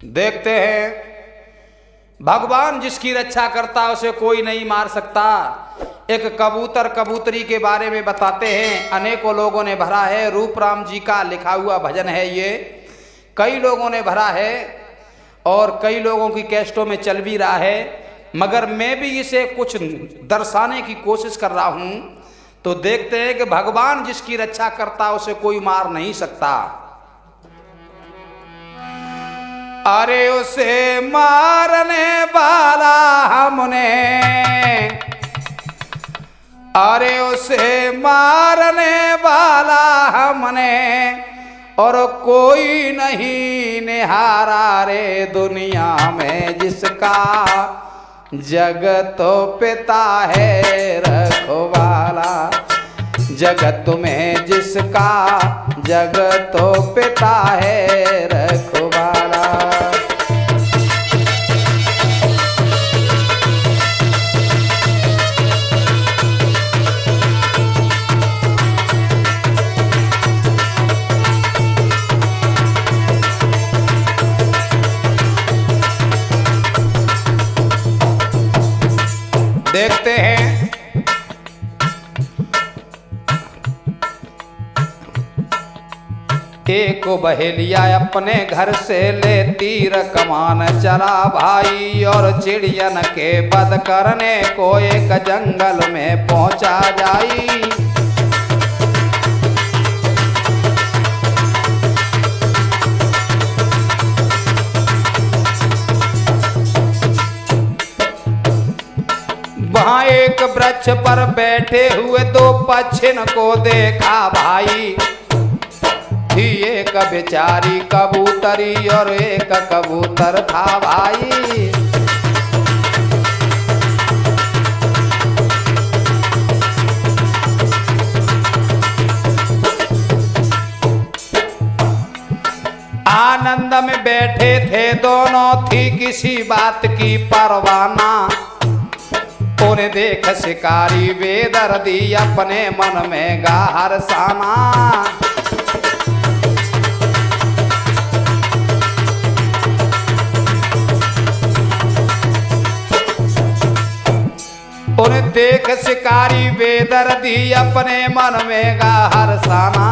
देखते हैं भगवान जिसकी रक्षा करता उसे कोई नहीं मार सकता। एक कबूतर कबूतरी के बारे में बताते हैं। अनेकों लोगों ने भरा है, रूप राम जी का लिखा हुआ भजन है ये, कई लोगों ने भरा है और कई लोगों की कैस्टों में चल भी रहा है, मगर मैं भी इसे कुछ दर्शाने की कोशिश कर रहा हूँ। तो देखते हैं कि भगवान जिसकी रक्षा करता उसे कोई मार नहीं सकता। अरे उसे मारने वाला हमने, अरे उसे मारने वाला हमने, और कोई नहीं निहारा रे दुनिया में जिसका जगत पिता है रखवाला। जगत में जिसका जगत पिता है रखवाला। देखते हैं एक बहेलिया अपने घर से ले तीर कमान चला भाई, और चिड़ियन के वध करने को एक जंगल में पहुंचा जाई। वहां एक वृक्ष पर बैठे हुए दो पक्षिन को देखा भाई। थी एक बेचारी कबूतरी और एक कबूतर था भाई। आनंद में बैठे थे दोनों, थी किसी बात की परवाना। उन्हें देख शिकारी बेदर्दी अपने मन में गा हर्षाना। उन्हें देख शिकारी बेदर्दी अपने मन में गा हर्षाना।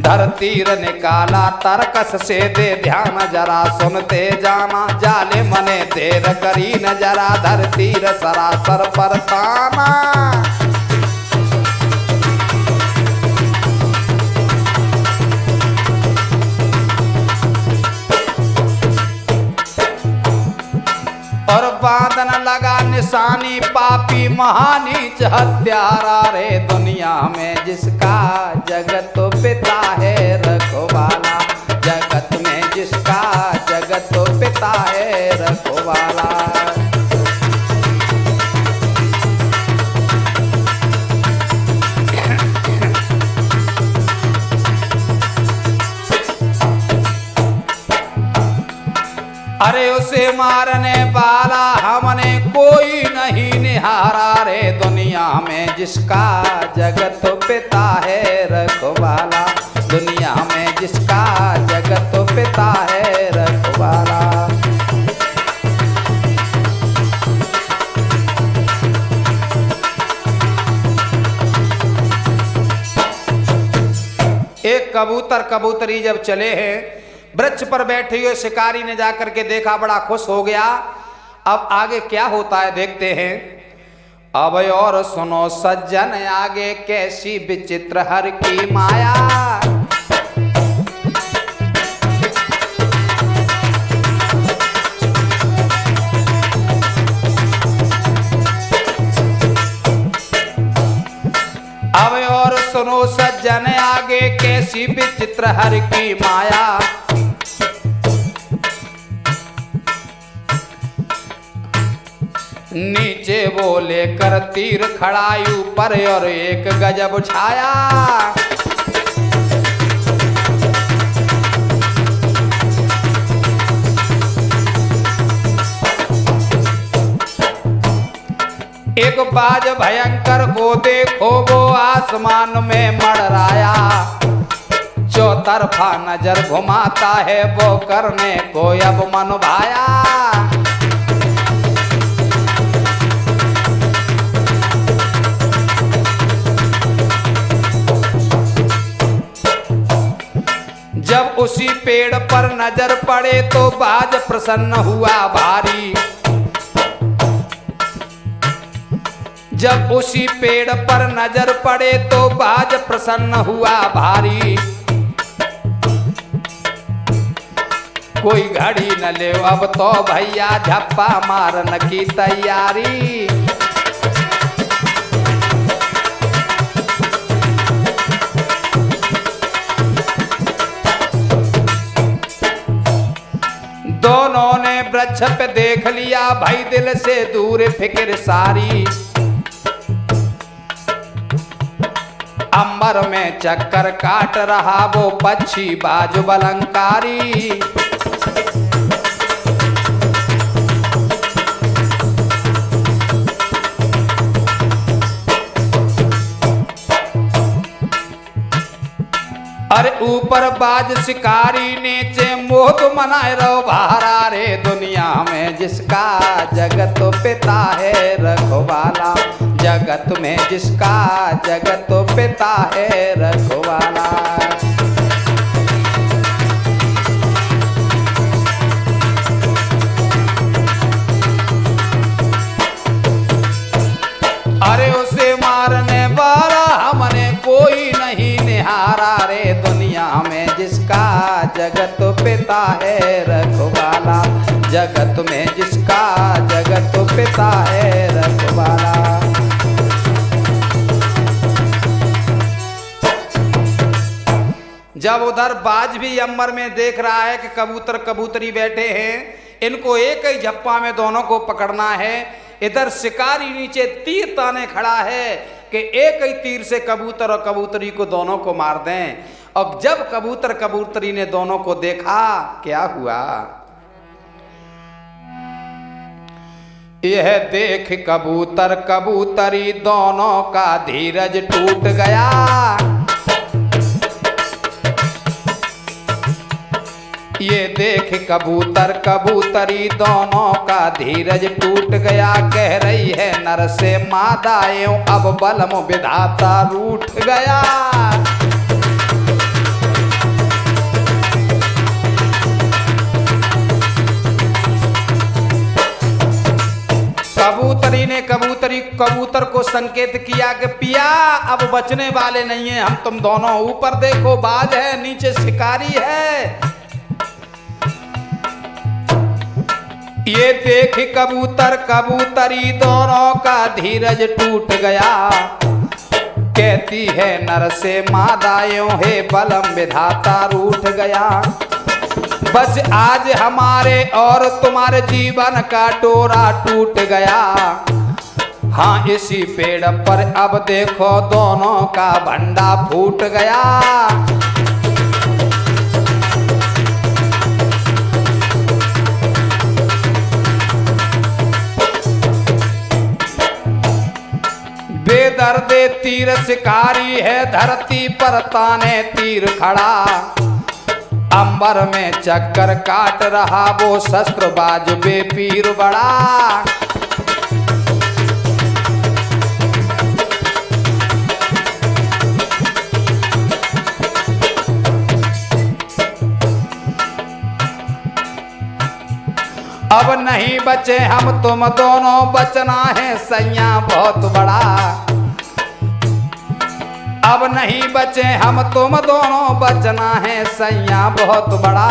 धरतीर निकाला तरकस से दे ध्यान जरा सुनते जाना। जाले मने देर करी न जरा धरतीर सरासर पर ताना। और बांधन लगा निशानी पापी महानीच हत्यारा रे दुनिया में जिसका जगत पिता है रखवाला। जगत में जिसका जगत पिता है रखवाला। अरे उसे मारने वाला हमने कोई नहीं निहारा रे दुनिया में जिसका जगत पिता है रखवाला। दुनिया में जिसका जगत पिता है रखवाला। एक कबूतर कबूतरी जब चले हैं, वृक्ष पर बैठे हुए शिकारी ने जाकर के देखा, बड़ा खुश हो गया। अब आगे क्या होता है देखते हैं। अब और सुनो सज्जन आगे कैसी विचित्र हर की माया। अब और सुनो सज्जन आगे कैसी विचित्र हर की माया। नीचे वो लेकर तीर खड़ाई ऊपर और एक गजब छाया। एक बाज भयंकर को देखो वो आसमान में मड़राया। चौतरफा नजर घुमाता है वो करने को अब मन भाया। जब उसी पेड़ पर नजर पड़े तो बाज प्रसन्न हुआ भारी। जब उसी पेड़ पर नजर पड़े तो बाज प्रसन्न हुआ भारी। कोई घड़ी न ले अब तो भैया झप्पा मारन की तैयारी। दोनों ने वृक्ष पे देख लिया भाई दिल से दूर फिक्र सारी। अंबर में चक्कर काट रहा वो पक्षी बाजु बलंकारी। अरे ऊपर बाज शिकारी नीचे मोह मनाए रहो भारा रे। दुनिया में जिसका जगत पिता है रखवाला। जगत में जिसका जगत पिता है रखवाला। अरे उसे मारने वाला हमने कोई नहीं निहारा रे। दुनिया में जिसका जगत पिता है रखवाला। जगत में जिसका जगत पिता है रखवाला। जब उधर बाज भी अंबर में देख रहा है कि कबूतर कबूतरी बैठे हैं, इनको एक ही झप्पा में दोनों को पकड़ना है। इधर शिकारी नीचे तीर ताने खड़ा है कि एक ही तीर से कबूतर और कबूतरी को दोनों को मार दें। अब जब कबूतर कबूतरी ने दोनों को देखा क्या हुआ। यह देख कबूतर कबूतरी दोनों का धीरज टूट गया। ये देख कबूतर कबूतरी दोनों का धीरज टूट गया। कह रही है नर से मादाएं अब बलम विधाता रूठ गया। कबूतरी ने कबूतर को संकेत किया कि पिया अब बचने वाले नहीं है हम तुम दोनों। ऊपर देखो बाज है नीचे शिकारी है। ये देख कबूतर कबूतरी दोनों का धीरज टूट गया। कहती है नर से मादाएं हे बलम विधाता रूठ गया। बस आज हमारे और तुम्हारे जीवन का डोरा टूट गया। हाँ इसी पेड़ पर अब देखो दोनों का भंडा फूट गया। बेदर्दे तीर शिकारी है धरती पर ताने तीर खड़ा। अंबर में चक्कर काट रहा वो शस्त्रबाज बेपीर बड़ा। अब नहीं बचे हम तुम दोनों बचना है सैया बहुत बड़ा। अब नहीं बचे हम तुम दोनों बचना है सैया बहुत बड़ा।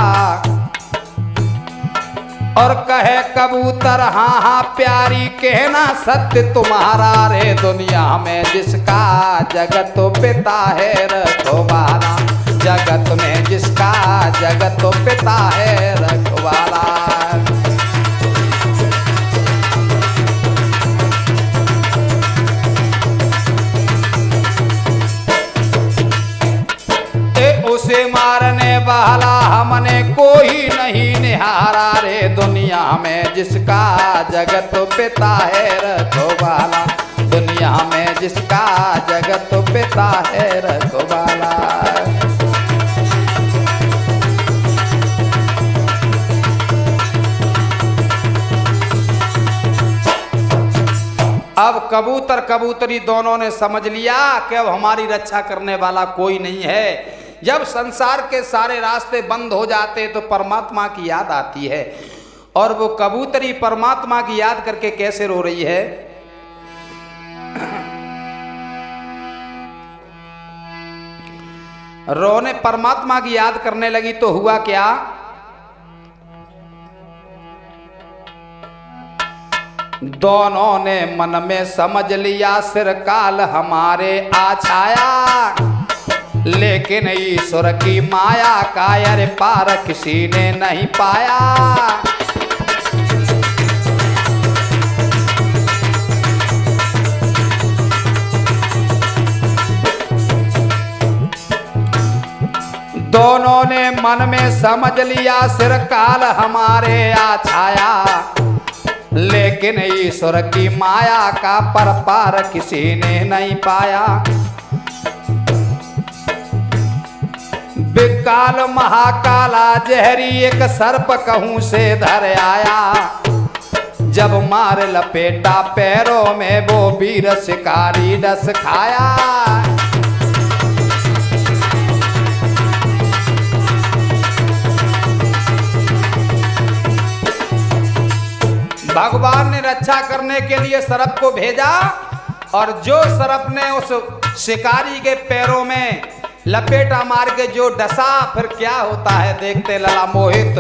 और कहे कबूतर हाँ हाँ प्यारी कहना सत्य तुम्हारा रे। दुनिया में जिसका जगत पिता है रखवाला। जगत में जिसका जगत पिता है रखवाला। उसे मारने वाला हमने कोई नहीं निहारा रे। दुनिया में जिसका जगत पिता है रखवाला। दुनिया में जिसका जगत पिता है रखवाला। अब कबूतर कबूतरी दोनों ने समझ लिया कि अब हमारी रक्षा करने वाला कोई नहीं है। जब संसार के सारे रास्ते बंद हो जाते तो परमात्मा की याद आती है, और वो कबूतरी परमात्मा की याद करके कैसे रो रही है। रोने परमात्मा की याद करने लगी तो हुआ क्या, दोनों ने मन में समझ लिया सिर काल हमारे आ छाया, लेकिन ईश्वर की माया का यार पार किसी ने नहीं पाया। दोनों ने मन में समझ लिया सिर काल हमारे आ छाया, लेकिन ईश्वर की माया का पर पार किसी ने नहीं पाया। विकाल महाकाला जहरी एक सर्प कहूं से धर आया, जब मार लपेटा पैरों में वो वीर शिकारी डस खाया। भगवान ने रक्षा करने के लिए सर्प को भेजा, और जो सर्प ने उस शिकारी के पैरों में लपेटा मार के जो डसा, फिर क्या होता है देखते लला मोहित।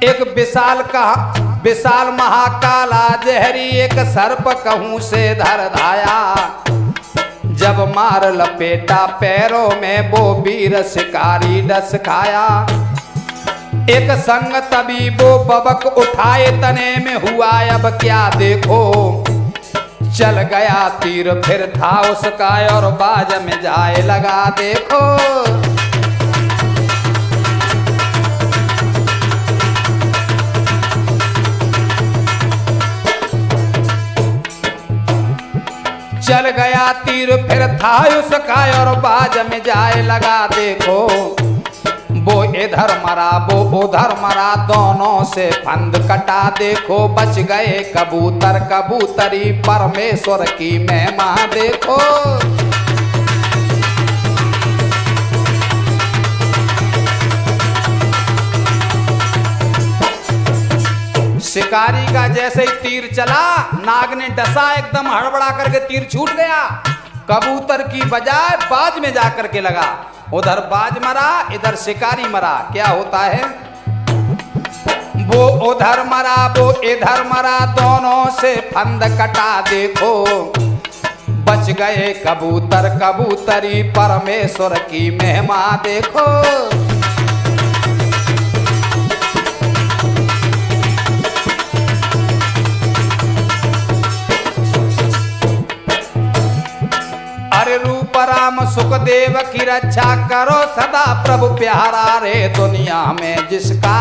एक विशाल महाकाला जहरी एक सर्प कहूं से धर धाया, जब मार लपेटा पैरों में वो वीर शिकारी डस खाया। एक संग तभी वो बबक उठाए तने में हुआ अब क्या देखो, चल गया तीर फिर था उसका और बाज में जाए लगा देखो। चल गया तीर फिर था उसका और बाज में जाए लगा देखो, वो इधर मरा वो उधर मरा दोनों से फंद कटा देखो। बच गए कबूतर कबूतरी परमेश्वर की महिमा देखो। शिकारी का जैसे ही तीर चला, नाग ने डसा, एकदम हड़बड़ा करके तीर छूट गया, कबूतर की बजाय बाज में जाकर के लगा। उधर बाज मरा इधर शिकारी मरा, क्या होता है वो उधर मरा वो इधर मरा दोनों से फंद कटा देखो। बच गए कबूतर कबूतरी परमेश्वर की महिमा देखो। अरे रूप राम सुखदेव की रक्षा करो सदा प्रभु प्यारा रे, दुनिया में जिसका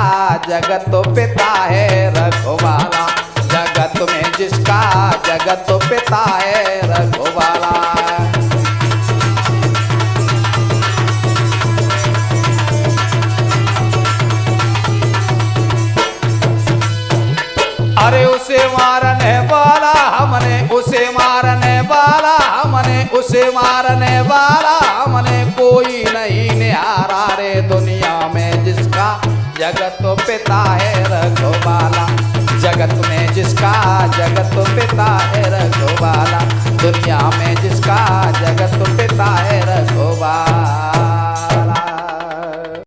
जगत पिता है रघुवाला, जगत में जिसका जगत पिता है रघुवाला। अरे उसे मारने वाला हमने, उसे मारने वाला हमने, उसे मारने वाला हमने, कोई नहीं निहारा रे, दुनिया में जिसका जगत पिता है रघुवाला, जगत में जिसका जगत पिता है रघुवाला, दुनिया में जिसका